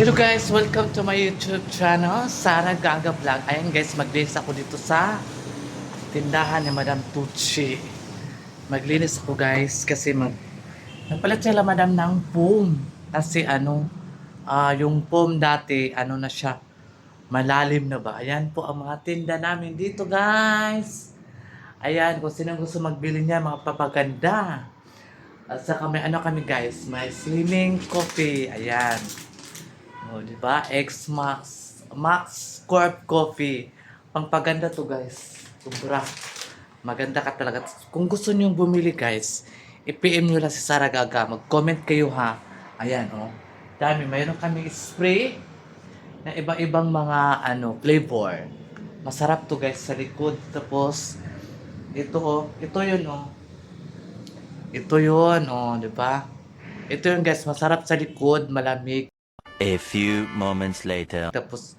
Hello guys, welcome to my YouTube channel, Sara Gaga Vlog. Ayan guys, maglinis ako dito sa tindahan ni Madam Tucci. Maglinis ako guys kasi nagpalit sila Madam ng foam. Kasi yung foam dati, na siya, malalim na ba? Ayan po ang mga tinda namin dito guys. Ayan, kung sino gusto magbili niya, mga papaganda. At saka may kami guys, may slimming coffee. Ayan. O, di ba? Max Corp Coffee. Pangpaganda to, guys. Sobra. Maganda ka talaga. Kung gusto niyo bumili, guys, i-PM niyo lang si Sara Gaga. Mag-comment kayo, ha. Ayan, oh. Dami. Mayroon kami spray na iba-ibang mga, flavor. Masarap to, guys, sa likod. Tapos, ito, oh. Ito yun, oh. Ito yun, oh, di ba? Ito yun, guys. Masarap sa likod. Malamig. A few moments later. Tapos,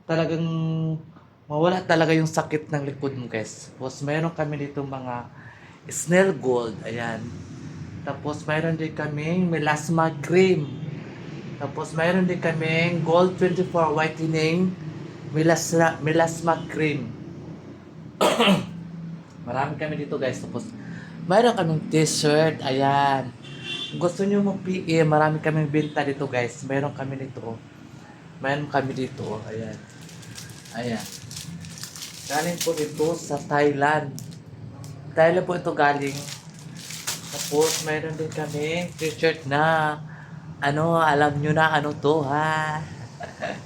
talagang mawala talaga yung sakit ng likod mo, guys. Tapos, mayroon kami dito mga snail gold. Ayan. Tapos, mayroon din kaming melasma cream. Tapos, mayroon din kaming gold 24 whitening melasma cream. Marami kami dito, guys. Tapos, mayroon kaming t-shirt. Ayan. Kung gusto nyo mag-PM, marami kaming benta dito, guys. Mayroon kami dito. Mayroon kami dito. Ayan. Ayan. Galing po ito sa Thailand. Thailand po ito galing. Tapos, mayroon din kami t-shirt na alam nyo na ano to, ha? Ayan.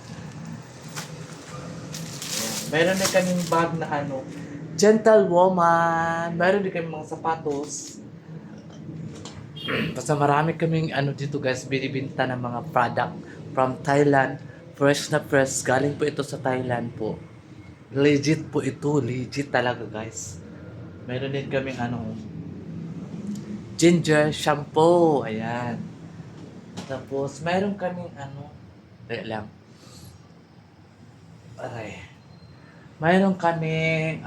Mayroon din kaming bag na gentlewoman. Mayroon din kaming mga sapatos. Basta marami kaming dito guys, binibinta ng mga product from Thailand. Fresh na fresh. Galing po ito sa Thailand po. Legit po ito. Legit talaga guys. Meron din kaming ginger shampoo. Ayan. Tapos meron kaming Wait lang. Aray. Mayroon kaming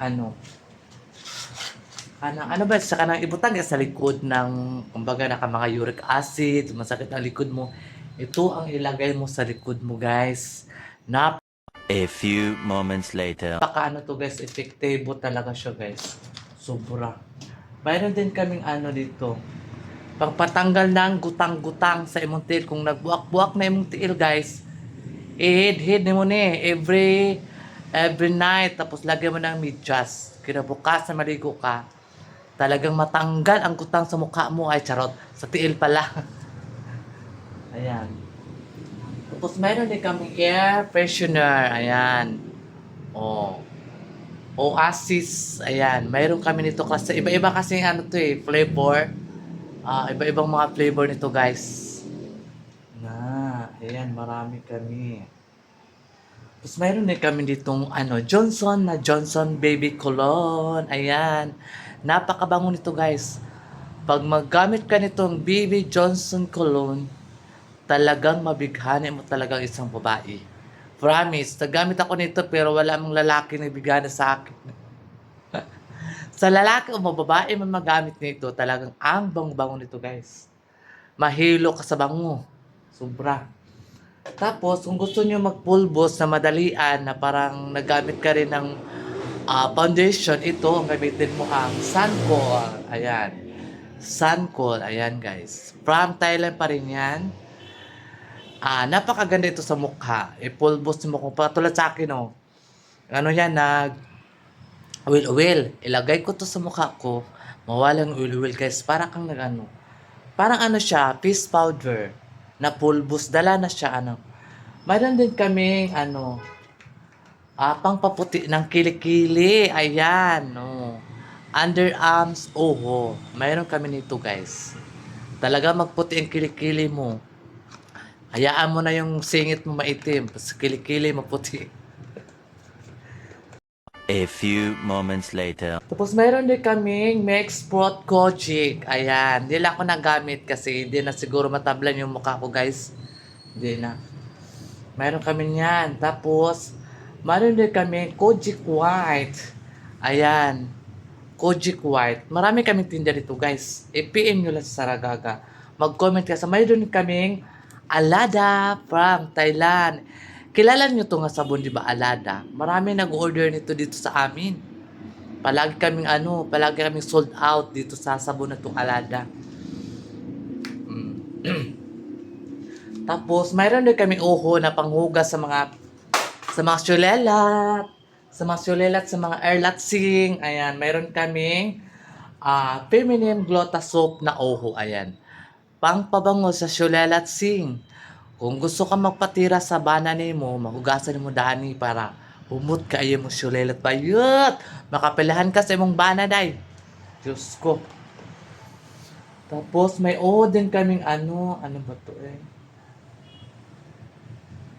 ba sa kanang ibutang sa likod ng kumbaga mga uric acid, masakit ang likod mo. Ito ang ilagay mo sa likod mo, guys. A few moments later. To guys, epektibo talaga siya, guys. Sobra. Mayroon din kaming dito. Pagpatanggal ng gutang-gutang sa imong tiil. Kung nagbuak-buak na imong tiil, guys, i-head mo ni every night. Tapos lagyan mo ng medyas. Kinabukasan maligo ka. Talagang matanggal ang gutang sa mukha mo. Ay, charot. Sa tiil pala. Ayan. Tapos, mayroon din kaming air freshener. Ayan. Oh. Oasis. Ayan. Mayroon kami nito kasi. Iba-iba kasi flavor. Iba-ibang mga flavor nito, guys. Ayan. Marami kami. Tapos mayroon din kami ditong Johnson Baby Cologne. Ayan. Napakabango nito guys. Pag maggamit ka nitong Baby Johnson Cologne, talagang mabighani mo talagang isang babae. Promise. Nagamit ako nito pero wala mong lalaki na bigana sa akin. Sa lalaki o babae man magamit nito, talagang ang bango-bango nito guys. Mahilo ka sa bango. Sobra. Tapos, kung gusto nyo magpulbos na madalian na parang nagamit ka rin ng foundation, ito, ang gamitin mo ang Suncoal. Ayan. Suncoal. Ayan, guys. From Thailand pa rin yan. Napakaganda ito sa mukha. Ipulbos mo kung patulad sa akin, oh. Yan, oil. Ilagay ko to sa mukha ko. Mawalang oil, guys. Parang kang Parang siya, peace powder. Na pulbos. Dala na siya, Mayroon din kaming, pangpaputi ng kilikili. Ayan, underarms, mayroon kami nito, guys. Talaga magputi ang kilikili mo. Hayaan mo na yung singit mo maitim. Sa kilikili, maputi. A few moments later. Tapos, mayroon din kaming Mexprot Kojic. Ayan. Hindi lang ako nagamit kasi hindi na siguro matablan yung mukha ko, guys. Hindi na. Mayroon kami yan. Tapos, mayroon din kami Kojic White. Ayan. Kojic White. Marami kaming tinda dito, guys. I-PM nyo lang sa Sara Gaga. Mag-comment ka sa mayroon kaming Alada from Thailand. Kilala niyo to nga sabon, di ba? Alada. Marami nag-order nito dito sa amin. Palagi kaming sold out dito sa sabon na tong Alada. Tapos, mayroon din kami na panghugas sa mga syulelat, sa mga airlatsing. Ayan, mayroon kaming feminine glota soap na ayan. Pangpabango sa syulelatsing. Kung gusto ka magpatira sa bana mo, mahugasan mo dani para humot ka mo syulelat bayot. Makapilahan ka sa imong bana, day. Diyos ko. Tapos, may din kaming ano ba to eh?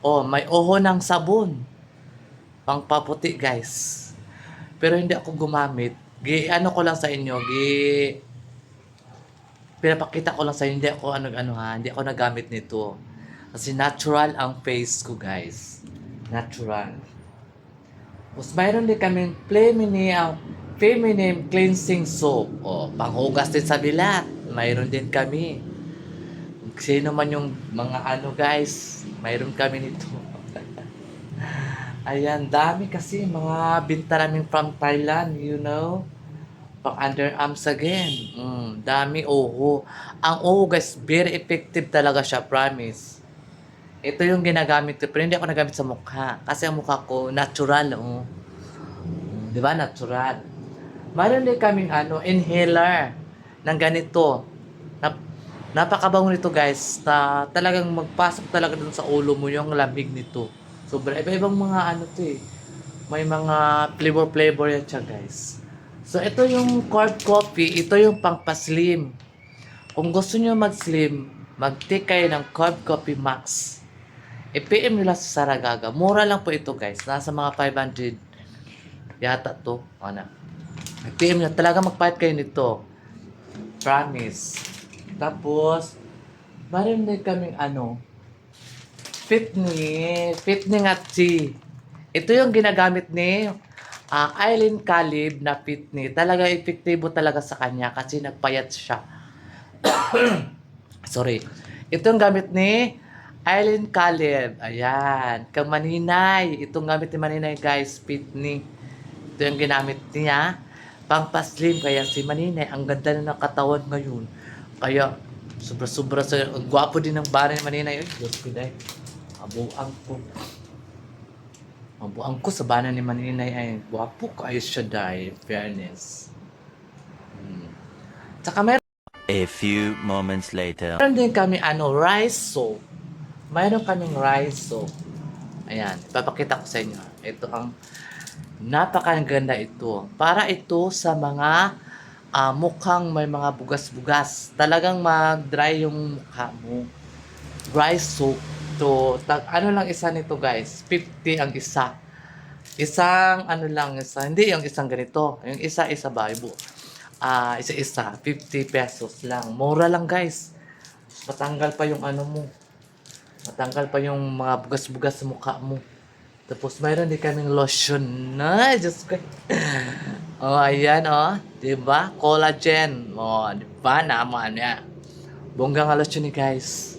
May ng sabon. Pangpaputi, guys. Pero hindi ako gumamit. Ko lang sa inyo, pinapakita ko lang sa inyo, hindi ako nagamit nito. Kasi natural ang face ko, guys. Natural. Tapos mayroon din kaming feminine cleansing soap. Panghugas din sa bilat. Mayroon din kami. Sino man yung mga guys, mayroon kami nito. Ayan, dami kasi mga binta namin from Thailand, you know. Pang underarms again. Dami Ang guys, very effective talaga siya, promise. Ito yung ginagamit ko, pero hindi ako nagamit sa mukha. Kasi ang mukha ko, natural, Di ba? Natural. Mayroon din kaming inhaler ng ganito. Napakabango nito, guys. Talagang magpasok talaga dun sa ulo mo yung lamig nito. Sobra. Iba-ibang mga to eh. May mga flavor yan siya, guys. So, ito yung carb coffee. Ito yung pangpaslim. Kung gusto nyo mag-slim, mag-take kayo ng carb coffee max. I-PM nyo lang sa Saragaga. Mura lang po ito, guys. Nasa mga 500 yata to. I-PM nyo. Talaga magpahit kayo nito. Promise. Tapos, meron din kaming Fitney at tea. Ito yung ginagamit ni Eileen Caleb na Fitney. Talaga epektibo talaga sa kanya kasi nagpayat siya. Sorry. Ito yung gamit ni Eileen Caleb. Ayan. Kang Maninay. Itong gamit ni Maninay, guys. Fitney. Ito yung ginamit niya. Pangpaslim. Kaya si Maninay, ang ganda na ng katawan ngayon. Kaya, sobra-sobra ang gwapo din ng bana ni Maninay. Ay, Diyos ko, day. Mabuang ko sa bana ni Maninay ay gwapo ko ayos siya, day. Fairness. Tsaka A few moments later. meron din kami rice soap. Mayroon kaming rice soap. Ayan, ipapakita ko sa inyo. Ito ang napakaganda ito. Para ito sa mga mukhang may mga bugas-bugas. Talagang mag-dry yung mukha mo. Rice soap to. Lang isa nito, guys? 50 ang isa. Isang isa. Hindi yung isang ganito. Yung isa ba? Isa-isa. 50 pesos lang. Mura lang, guys. Matanggal pa yung mo. Matanggal pa yung mga bugas-bugas sa mukha mo. Tapos mayroon din kaming lotion. Ay, Diyos ko. Ayan, diba? Collagen. Diba? Naman niya. Bongga nga lotion ni guys.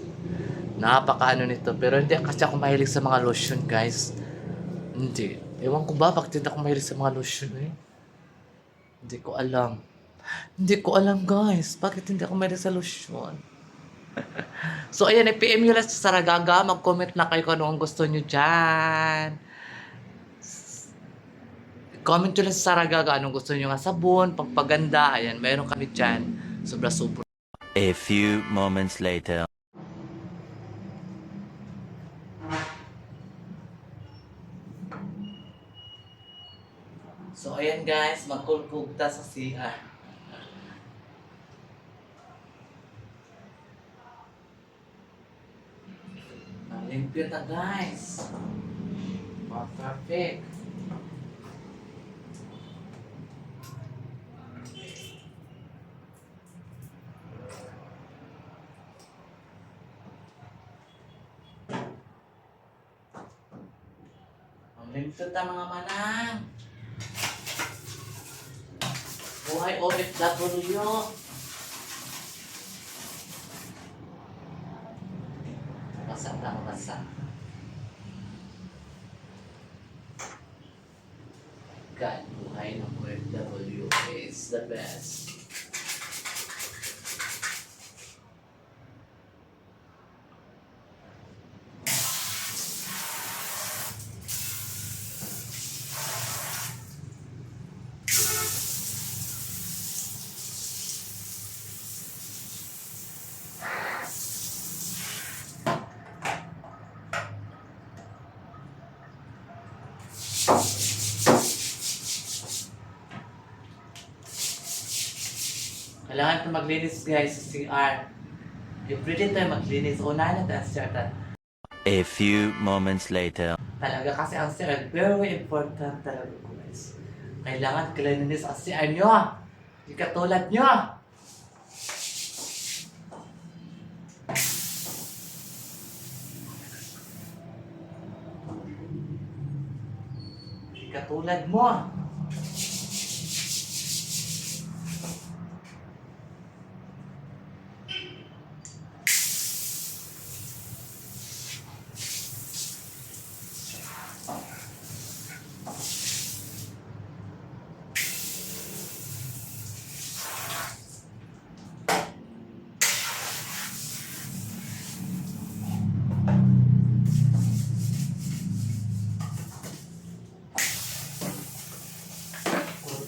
Napaka nito. Pero hindi kasi ako mahilig sa mga lotion, guys. Hindi. Ewan ko ba, bakit hindi ako mahilig sa mga lotion, eh? Hindi ko alam. Hindi ko alam, guys. Bakit hindi ako mahilig sa lotion? So, ayan, i-PM nyo lang sa Saragaga. Mag-comment na kayo kung ano ang gusto nyo dyan. Comment nyo lang sa Saragaga anong gusto nyo nga sabon, pagpaganda. Ayan, mayroon kami dyan. Sobra-sobra. A few moments later. So, ayan guys, magkulkog ta sa CR. Limpyo na guys. Perfect. Limpyo ta mga manang. Buhay OFW. Basa na ako basa. God, buhay ng OFW is the best. Kailangan ito maglinis guys sa CR. Every day tayo maglinis. Unahin natin ang CR. A few moments later. Talaga kasi ang CR very important talaga guys. Kailangan kalinis ang CR nyo. Hindi katulad nyo. Hindi katulad mo.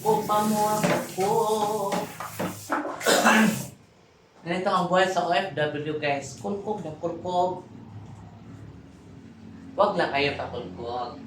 Kurkupa mo ako. Ganito ang buhay sa OFW guys. Kulkog ng kulkog. Huwag lang kayo pakulkog.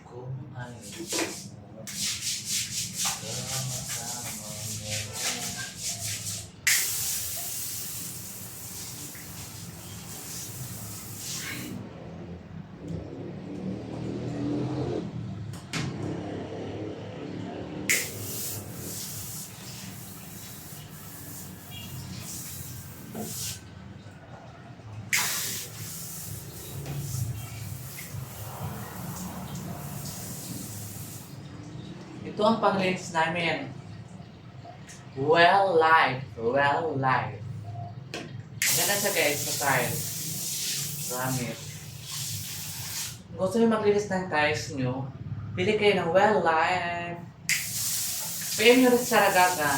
Kung ay sama-sama mo. Ito ang panglinis namin. Well life. Well life. Maganda siya guys sa tiles. Promise. Kung gusto nyo maglinis ng tiles nyo, pili kayo ng Well Life. PM nyo rin sa Saragaga.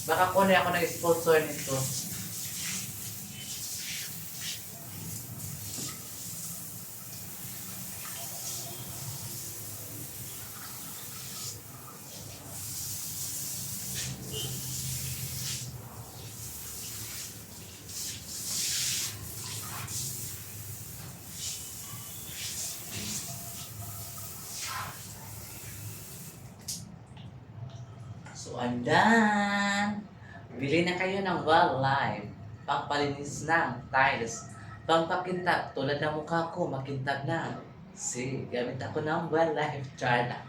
Baka kunin ako ng sponsor nito. So, I'm done! Bili na kayo ng Well Life. Pangpalinis ng tiles. Pangpakintab. Tulad ng mukha ko, makintab na. See, gamit ako ng Well Life. Char na.